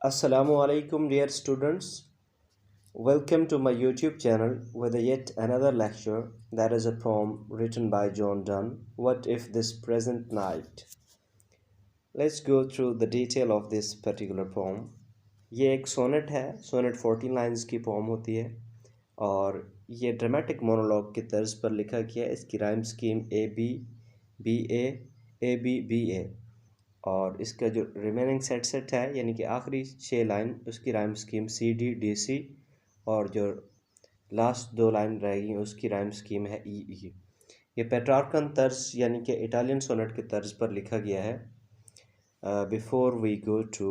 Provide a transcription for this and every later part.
Assalamu alaikum, dear students. Welcome to my YouTube channel with yet another lecture that is a poem written by John Donne. What if this present night? Let's go through the detail of this particular poem. ये एक sonnet है। Sonnet 14 lines की pome होती है और ये dramatic monologue की तर्ज पर लिखा गया है। इसकी rhyme scheme A B B A और इसका जो रिमेनिंग सेट है यानी कि आखिरी 6 लाइन उसकी राइम स्कीम C-D-D-C और जो लास्ट 2 लाइन रहेगी उसकी राइम स्कीम है E-E। ये पेट्रार्कन तर्ज यानी कि इटालियन सोनेट के तर्ज पर लिखा गया है। Before we go to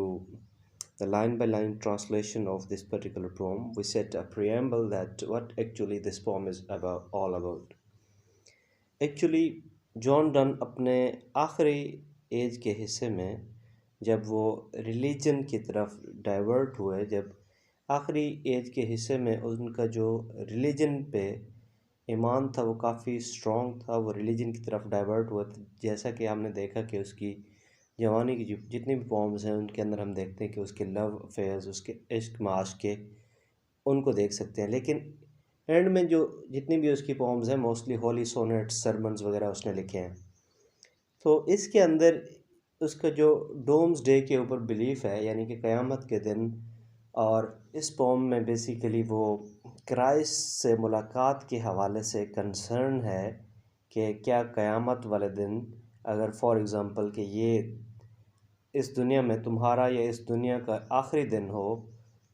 the line-by-line translation of this particular poem, we set a preamble that what actually this poem is all about. Actually, John Donne अपने आखिरी एज के हिस्से में जब वो रिलीजन की तरफ डाइवर्ट हुए, जब आखिरी एज के हिस्से में उनका जो रिलीजन पे ईमान था वो काफ़ी स्ट्रॉन्ग था, वो रिलीजन की तरफ डाइवर्ट हुआ। जैसा कि हमने देखा कि उसकी जवानी की जितनी भी पॉम्स हैं उनके अंदर हम देखते हैं कि उसके लव अफेयर्स, उसके इश्क माश के उनको देख सकते हैं। लेकिन एंड में जो जितनी भी उसकी पॉम्स हैं मोस्टली होली सोनेट्स, सरमन्स वगैरह उसने लिखे हैं। तो इसके अंदर उसका जो डोम्स डे के ऊपर बिलीफ है यानी कि क़यामत के दिन, और इस पोम में बेसिकली वो क्राइस्ट से मुलाकात के हवाले से कंसर्न है कि क्या क़यामत वाले दिन अगर फॉर एग्ज़ाम्पल कि ये इस दुनिया में तुम्हारा या इस दुनिया का आखिरी दिन हो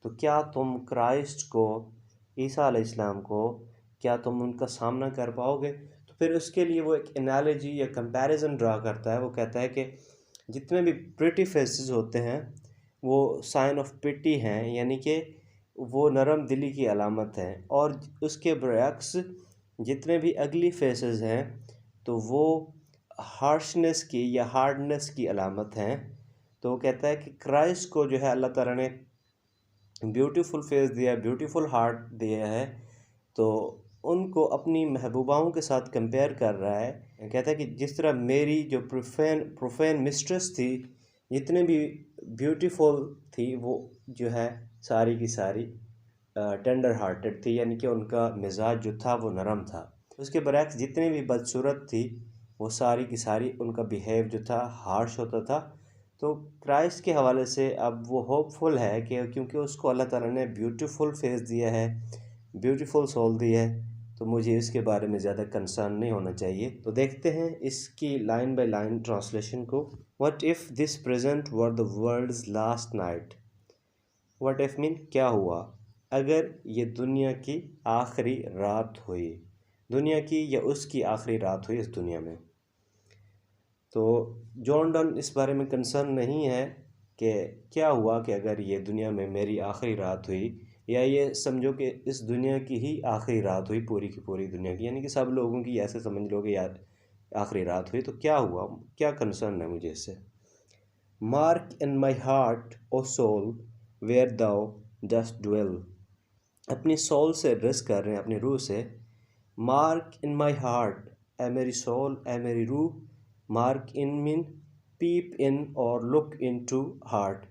तो क्या तुम क्राइस्ट को, ईसा अलैहिस्सलाम को, क्या तुम उनका सामना कर पाओगे। तो फिर उसके लिए वो एक एनालॉजी या कंपैरिजन ड्रा करता है। वो कहता है कि जितने भी प्रिटी फेसेस होते हैं वो साइन ऑफ पिटी हैं यानी कि वो नरम दिली की अलामत हैं, और उसके बरअक्स जितने भी अगली फेसेस हैं तो वो हार्शनेस की या हार्डनेस की अलामत हैं। तो वो कहता है कि क्राइस्ट को जो है अल्लाह ताला ने ब्यूटीफुल फेस दिया है, ब्यूटीफुल हार्ट दिया है, तो उनको अपनी महबूबाओं के साथ कंपेयर कर रहा है। कहता है कि जिस तरह मेरी जो प्रोफेन मिस्ट्रेस थी जितने भी ब्यूटीफुल थी वो जो है सारी की सारी टेंडर हार्टेड थी यानी कि उनका मिजाज जो था वो नरम था। उसके बरअक्स जितनी भी बदसूरत थी वो सारी की सारी उनका बिहेव जो था हार्श होता था। तो क्राइस्ट के हवाले से अब वो होपफुल है कि क्योंकि उसको अल्लाह ताला ने ब्यूटीफुल फेस दिया है, ब्यूटीफुल सोल दी है, तो मुझे इसके बारे में ज़्यादा कंसर्न नहीं होना चाहिए। तो देखते हैं इसकी लाइन बाय लाइन ट्रांसलेशन को। What if this present were the world's last night. What if mean क्या हुआ अगर ये दुनिया की आखिरी रात हुई, दुनिया की या उसकी आखिरी रात हुई इस दुनिया में। तो जॉन डन इस बारे में कंसर्न नहीं है कि क्या हुआ कि अगर ये दुनिया में मेरी आखिरी रात हुई, या ये समझो कि इस दुनिया की ही आखिरी रात हुई, पूरी की पूरी दुनिया की, यानी कि सब लोगों की ऐसे समझ लो कि यार आखिरी रात हुई तो क्या हुआ, क्या कंसर्न है मुझे इससे। Mark in my heart o soul where thou dost dwell. अपनी सोल से रस कर रहे हैं, अपनी रूह से। मार्क इन माई हार्ट, ए मेरी सोल, ए मेरी रूह। मार्क इन मीन पीप इन और लुक इन टू हार्ट।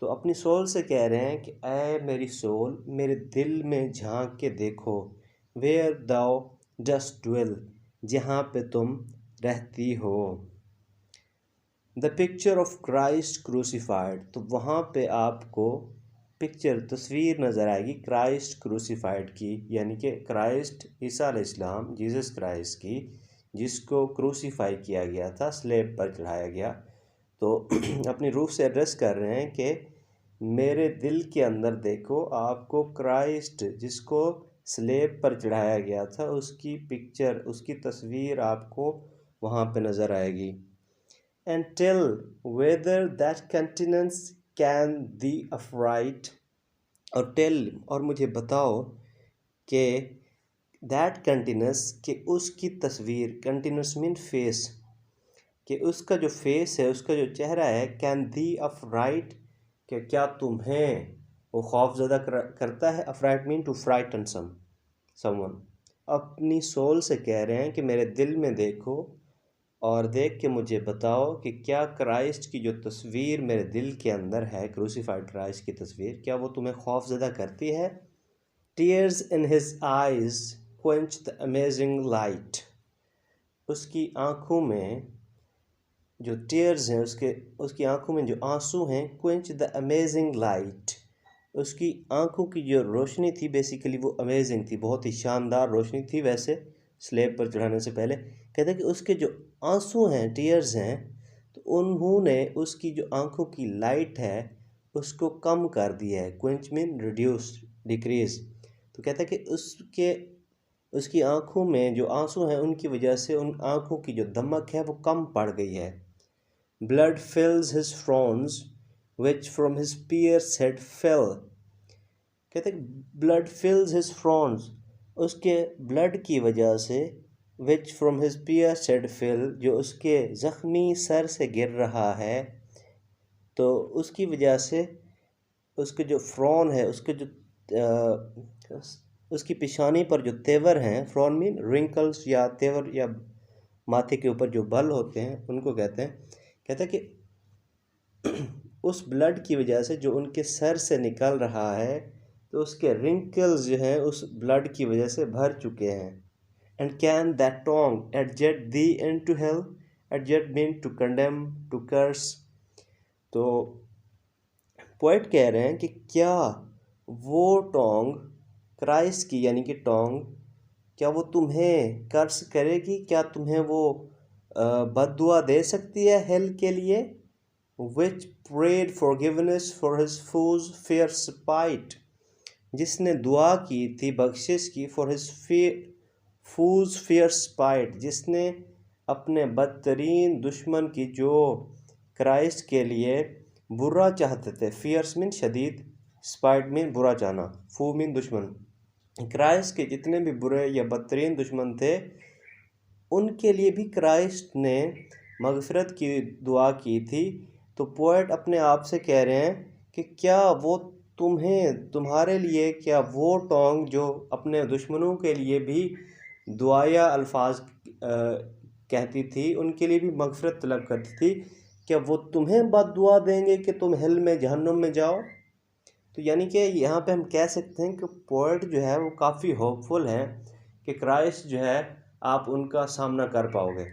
तो अपनी सोल से कह रहे हैं कि ऐ मेरी सोल, मेरे दिल में झांक के देखो। वेयर दाउ डस्ट ड्वेल, जहाँ पे तुम रहती हो। The picture of Christ crucified, तो वहाँ पे आपको पिक्चर, तस्वीर नज़र आएगी क्राइस्ट क्रूसीफाइड की, यानी कि क्राइस्ट ईसा अलैहिस्सलाम, जीसस क्राइस्ट की, जिसको क्रूसीफाई किया गया था, स्लेब पर चढ़ाया गया। तो अपनी रूह से एड्रेस कर रहे हैं कि मेरे दिल के अंदर देखो, आपको क्राइस्ट जिसको स्लेब पर चढ़ाया गया था उसकी पिक्चर, उसकी तस्वीर आपको वहाँ पे नज़र आएगी। And tell whether that countenance can thee affright, और टेल और मुझे बताओ कि दैट कंटिन्यूस, कि उसकी तस्वीर, कंटिन्यूस मीन फेस, कि उसका जो फेस है, उसका जो चेहरा है, कैन दी अफ्राइट, कि क्या तुम्हें वो खौफज़दा करता है। अफ्राइट मीन टू फ्राइटन समवन। अपनी सोल से कह रहे हैं कि मेरे दिल में देखो, और देख के मुझे बताओ कि क्या क्राइस्ट की जो तस्वीर मेरे दिल के अंदर है, क्रूसीफाइड क्राइस्ट की तस्वीर, क्या वो तुम्हें खौफजदा करती है? Tears in his eyes quench the amazing light. उसकी आंखों में जो टीयर्स हैं, उसकी आंखों में जो आंसू हैं, क्वेंच द अमेजिंग लाइट। उसकी आंखों की जो रोशनी थी बेसिकली वो अमेजिंग थी, बहुत ही शानदार रोशनी थी। वैसे स्लेब पर चढ़ाने से पहले कहते हैं कि उसके जो आंसू हैं, टीयर्स हैं, तो उन्होंने उसकी जो आंखों की लाइट है उसको कम कर दिया है। Quench mean reduce, decrease. तो कहते हैं कि उसकी आंखों में जो आंसू हैं उनकी वजह से उन आंखों की जो दमक है वो कम पड़ गई है। Blood fills his frowns, which from his pierced head fell। कहते ब्लड फिल्स हिज फ्रॉन्स, उसके ब्लड की वजह से, which from his pierced head fell, जो उसके ज़ख्मी सर से गिर रहा है, तो उसकी वजह से उसके जो फ्रॉन है, उसकी पेशानी पर जो तेवर हैं, फ्रॉन मीन रिंकल्स या तेवर, या माथे के ऊपर जो बल होते हैं उनको कहते हैं। कहते हैं कि उस ब्लड की वजह से जो उनके सर से निकल रहा है, तो उसके रिंकल्स जो हैं उस ब्लड की वजह से भर चुके हैं। And can that tongue adjudge thee into hell. Adjudge mean to condemn, to curse. तो पोएट कह रहे हैं कि क्या वो टोंग, क्राइस्ट की यानी कि टोंग, क्या वो तुम्हें कर्स करेगी? क्या तुम्हें वो बद्दुआ दे सकती है हेल के लिए? Which prayed forgiveness for his foes fierce spite। जिसने दुआ की थी बख्शिश की for his foes fierce spite, जिसने अपने बदतरीन दुश्मन की, जो क्राइस्ट के लिए बुरा चाहते थे। फियर्स मीन शदीद, स्पाइट मीन बुरा चाहना, फू मीन दुश्मन। क्राइस्ट के जितने भी बुरे या बदतरीन दुश्मन थे उनके लिए भी क्राइस्ट ने मगफिरत की दुआ की थी। तो पोएट अपने आप से कह रहे हैं कि क्या वो तुम्हारे लिए, क्या वो टोंग जो अपने दुश्मनों के लिए भी दुआया अल्फाज कहती थी, उनके लिए भी मगफिरत तलब करती थी, क्या वो तुम्हें बद्दुआ देंगे कि तुम हेल में, जहन्नुम में जाओ? तो यानी कि यहाँ पे हम कह सकते हैं कि पोएट जो है वो काफ़ी होपफुल है कि क्राइस्ट जो है आप उनका सामना कर पाओगे।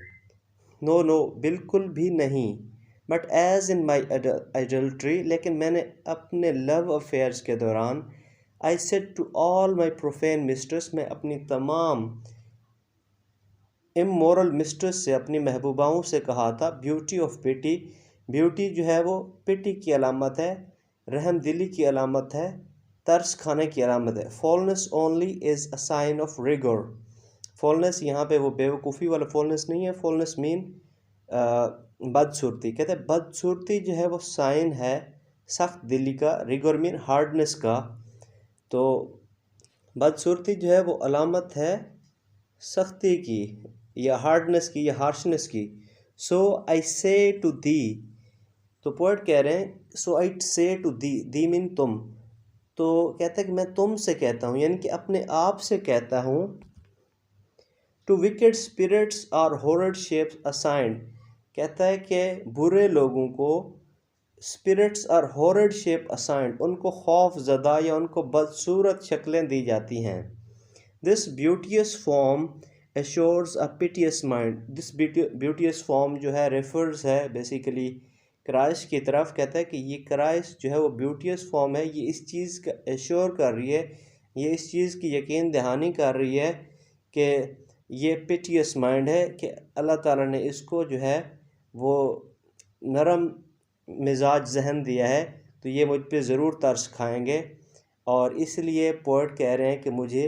नो नो, बिल्कुल भी नहीं। But as in my adultery, लेकिन मैंने अपने लव अफेयर्स के दौरान, I said to all my profane mistress, मैं अपनी तमाम इमोरल मिस्ट्रेस से, अपनी महबूबाओं से कहा था, ब्यूटी ऑफ पिटी। ब्यूटी जो है वो पिटी की अलामत है, रहम दिली की अलामत है, तरस खाने की अलामत है। Foulness only is a sign of rigour. Foulness यहाँ पे वो बेवकूफ़ी वाला फॉलनेस नहीं है। फॉलनेस मीन बदसूरती। कहते हैं बदसूरती जो है वो साइन है सख्त दिली का, रिगोर मीन हार्डनेस का। तो बदसूरती जो है वो अलामत है सख्ती की, या हार्डनेस की, या हार्शनेस की। सो आई से टू दी, तो पोएट कह रहे हैं सो आई से टू दी मीन तुम। तो कहता है कि मैं तुमसे कहता हूँ, यानी कि अपने आप से कहता हूँ। To wicked spirits are horror shapes assigned. कहता है कि बुरे लोगों को spirits are horror shape assigned, उनको खौफ ज़दा या उनको बदसूरत शक्लें दी जाती हैं। This beauteous form assures a piteous mind. This beauteous form जो है रेफर्स है बेसिकली क्राइस्ट की तरफ। कहता है कि ये क्राइस्ट जो है वो ब्यूटियस फॉर्म है, ये इस चीज़ का एश्योर कर रही है, ये इस चीज़ की यकीन दहानी कर रही है कि ये पिटियस माइंड है, कि अल्लाह ताला ने इसको जो है वो नरम मिजाज जहन दिया है, तो ये मुझ पे ज़रूर तरस खाएंगे। और इसलिए पोएट कह रहे हैं कि मुझे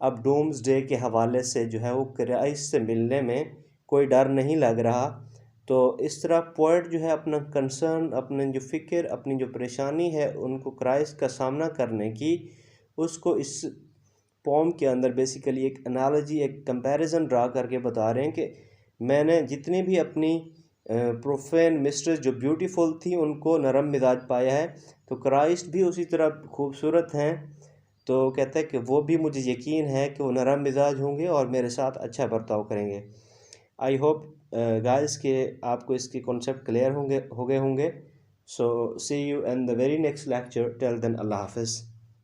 अब डूम्स डे के हवाले से जो है वो क्राइस्ट से मिलने में कोई डर नहीं लग रहा। तो इस तरह पोएट जो है अपना कंसर्न, अपने जो फ़िक्र, अपनी जो परेशानी है उनको क्राइस्ट का सामना करने की, उसको इस पोम के अंदर बेसिकली एक एनालॉजी, एक कंपैरिजन ड्रा करके बता रहे हैं कि मैंने जितनी भी अपनी प्रोफेन मिस्ट्रेस जो ब्यूटीफुल थी उनको नरम मिजाज पाया है, तो क्राइस्ट भी उसी तरह खूबसूरत हैं। तो कहता है कि वो भी मुझे यकीन है कि वो नरम मिजाज होंगे और मेरे साथ अच्छा बर्ताव करेंगे। आई होप गाइस कि आपको इसके कॉन्सेप्ट क्लियर हो गए होंगे. So see you in the very next lecture. Till then अल्लाह हाफिज़.